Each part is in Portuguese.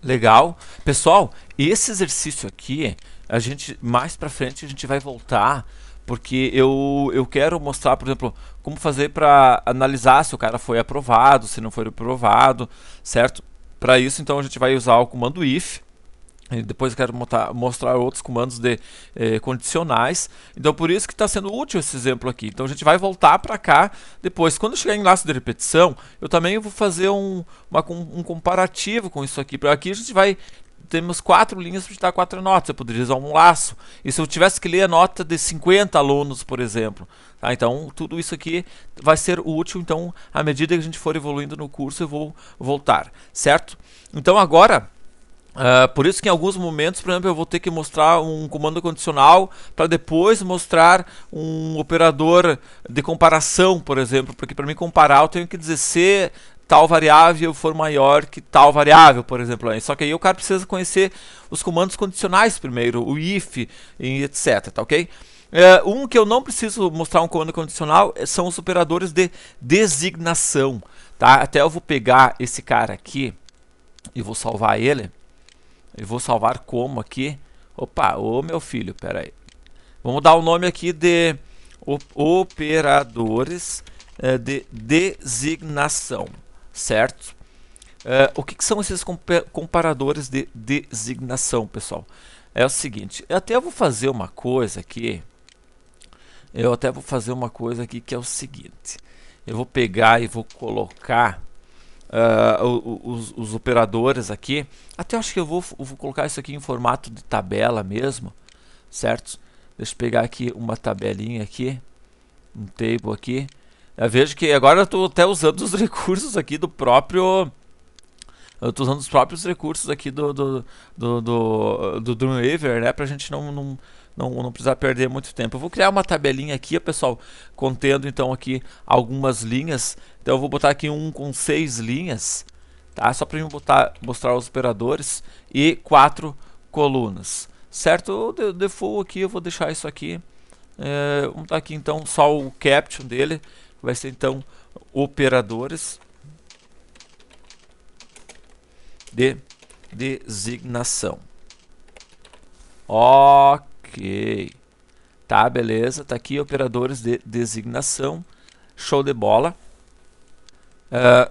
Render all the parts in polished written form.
Legal. Pessoal, esse exercício aqui, a gente mais pra frente a gente vai voltar, porque eu quero mostrar, por exemplo, como fazer para analisar se o cara foi aprovado, se não foi aprovado, certo? Para isso, então, a gente vai usar o comando if. E depois eu quero mostrar outros comandos de condicionais. Então por isso que está sendo útil esse exemplo aqui. Então a gente vai voltar para cá depois. Quando chegar em laço de repetição, eu também vou fazer um comparativo com isso aqui. Para aqui a gente vai temos 4 linhas para dar 4 notas. Eu poderia usar um laço. E se eu tivesse que ler a nota de 50 alunos, por exemplo. Tá? Então tudo isso aqui vai ser útil. Então à medida que a gente for evoluindo no curso eu vou voltar, certo? Então agora por isso que em alguns momentos, por exemplo, eu vou ter que mostrar um comando condicional para depois mostrar um operador de comparação, por exemplo, porque para mim comparar eu tenho que dizer se tal variável for maior que tal variável, por exemplo. Só que aí o cara precisa conhecer os comandos condicionais primeiro, o if, e etc, tá ok? Um que eu não preciso mostrar um comando condicional são os operadores de designação, tá? Até eu vou pegar esse cara aqui e vou salvar ele. Eu vou salvar como aqui. Opa, ô meu filho, pera aí. Vamos dar o nome aqui de operadores de designação, certo? O que são esses comparadores de designação, pessoal? É o seguinte, eu até vou fazer uma coisa aqui. Que é o seguinte. Eu vou pegar e vou colocar os operadores aqui. Até acho que eu vou colocar isso aqui em formato de tabela mesmo, certo? Deixa eu pegar aqui uma tabelinha aqui, um table aqui. Eu vejo que agora eu estou até usando os recursos aqui do próprio. Eu estou usando os próprios recursos aqui do Dreamweaver, né? Pra gente não precisar perder muito tempo. Eu vou criar uma tabelinha aqui, pessoal, contendo então aqui algumas linhas. Então eu vou botar aqui um com 6 linhas, tá? Só para mostrar os operadores e 4 colunas, certo? O default aqui eu vou deixar isso aqui. Vamos botar aqui então só o caption dele, vai ser então operadores de designação. Ok, tá, beleza, tá aqui operadores de designação, show de bola.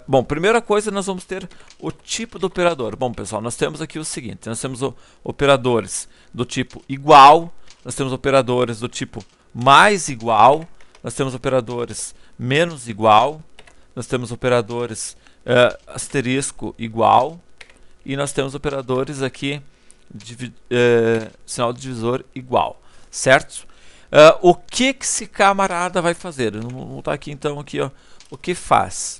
Bom, primeira coisa nós vamos ter o tipo do operador. Bom, pessoal, nós temos aqui o seguinte, nós temos operadores do tipo igual, nós temos operadores do tipo mais igual, nós temos operadores menos igual, nós temos operadores asterisco igual, e nós temos operadores aqui sinal de divisor igual, certo? O que esse camarada vai fazer? Vamos botar aqui então aqui, ó, o que faz?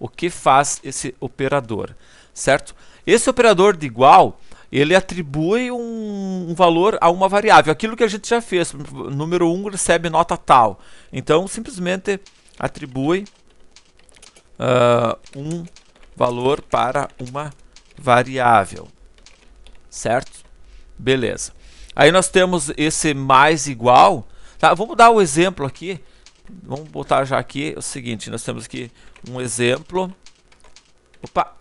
O que faz esse operador, certo? Esse operador de igual, ele atribui um valor a uma variável, aquilo que a gente já fez. Número 1 recebe nota tal, então simplesmente atribui um valor para uma variável, certo? Beleza. Aí nós temos esse mais igual, tá? Vamos dar o exemplo aqui. Vamos botar já aqui o seguinte, nós temos aqui um exemplo. Opa!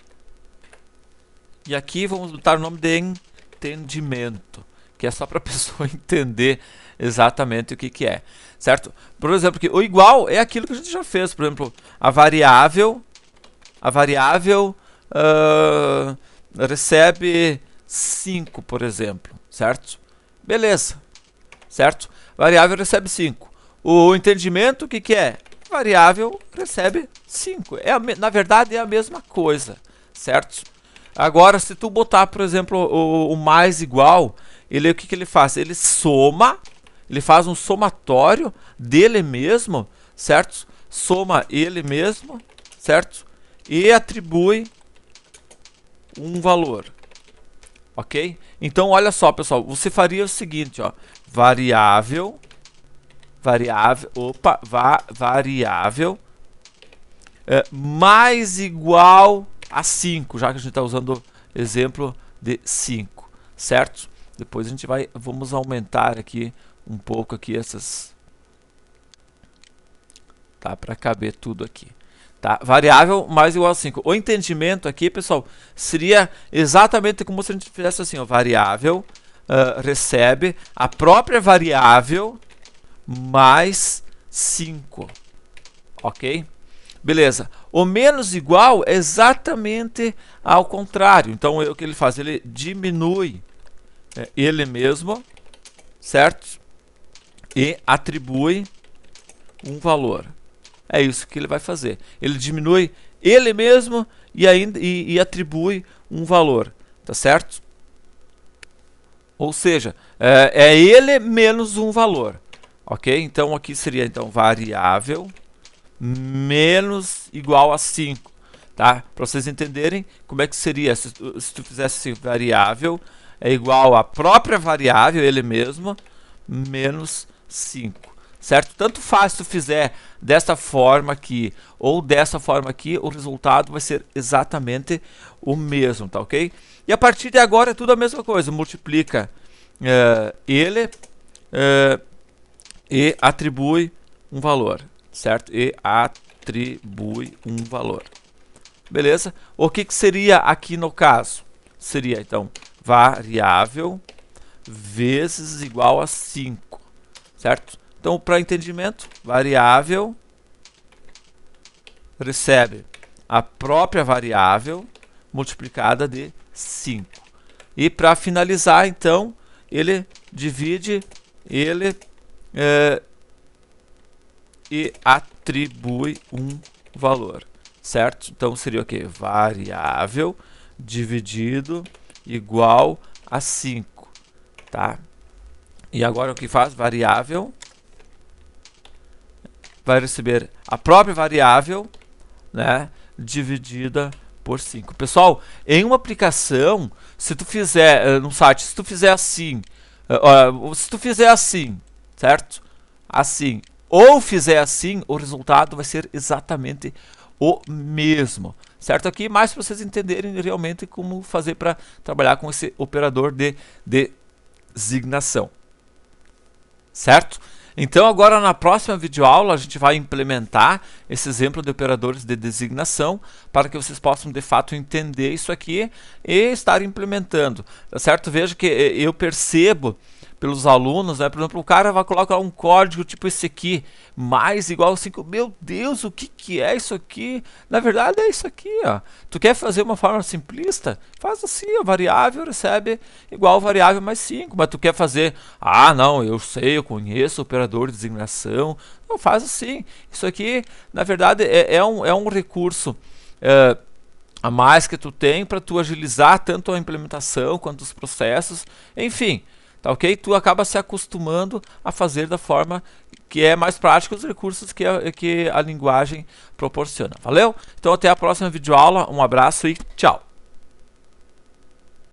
E aqui vamos botar o nome de entendimento, que é só para a pessoa entender exatamente o que é, certo? Por exemplo, que o igual é aquilo que a gente já fez, por exemplo, a variável recebe 5, por exemplo, certo? Beleza, certo? Variável recebe 5. O entendimento, o que é? Variável recebe 5. Na verdade, é a mesma coisa, certo? Agora, se tu botar, por exemplo, o mais igual, o que ele faz? Ele soma, ele faz um somatório dele mesmo, certo? Soma ele mesmo, certo? E atribui um valor, ok? Então, olha só, pessoal, você faria o seguinte, ó, variável mais igual a 5, já que a gente está usando exemplo de 5, certo? Depois a gente vamos aumentar aqui um pouco aqui essas, tá, para caber tudo aqui. Tá? Variável mais igual a 5. O entendimento aqui, pessoal, seria exatamente como se a gente fizesse assim, ó, variável recebe a própria variável mais 5. Ok? Beleza. O menos igual é exatamente ao contrário. Então, o que ele faz? Ele diminui ele mesmo, certo? E atribui um valor. É isso que ele vai fazer. Ele diminui ele mesmo e atribui um valor. Tá certo? Ou seja, é ele menos um valor. Ok? Então, aqui seria então, variável menos igual a 5, tá? Para vocês entenderem como é que seria se tu fizesse assim, variável é igual à própria variável, ele mesmo, menos 5, certo? Tanto faz se tu fizer dessa forma aqui ou dessa forma aqui, o resultado vai ser exatamente o mesmo, tá ok? E a partir de agora é tudo a mesma coisa, multiplica ele e atribui um valor. Certo? E atribui um valor. Beleza? O que seria aqui no caso? Seria, então, variável vezes igual a 5. Certo? Então, para entendimento, variável recebe a própria variável multiplicada de 5. E para finalizar, então, ele divide ele e atribui um valor, certo? Então seria o que? Variável dividido igual a 5, tá? E agora o que faz? Variável vai receber a própria variável, né, dividida por 5. Pessoal, em uma aplicação, se tu fizer no site, se tu fizer assim, certo? Assim, ou fizer assim, o resultado vai ser exatamente o mesmo. Certo? Aqui mais para vocês entenderem realmente como fazer para trabalhar com esse operador de designação. Certo? Então agora na próxima videoaula a gente vai implementar esse exemplo de operadores de designação para que vocês possam de fato entender isso aqui e estar implementando. Tá certo? Veja que eu percebo pelos alunos, né? Por exemplo, o cara vai colocar um código tipo esse aqui, mais igual a 5. Meu Deus, o que é isso aqui? Na verdade é isso aqui, ó. Tu quer fazer uma forma simplista? Faz assim, a variável recebe igual a variável mais 5. Mas tu quer fazer, não, eu sei, eu conheço o operador de designação. Não, faz assim. Isso aqui, na verdade, é um recurso a mais que tu tem para tu agilizar tanto a implementação quanto os processos, enfim. Tá ok? Tu acaba se acostumando a fazer da forma que é mais prática os recursos que a linguagem proporciona. Valeu? Então até a próxima videoaula. Um abraço e tchau!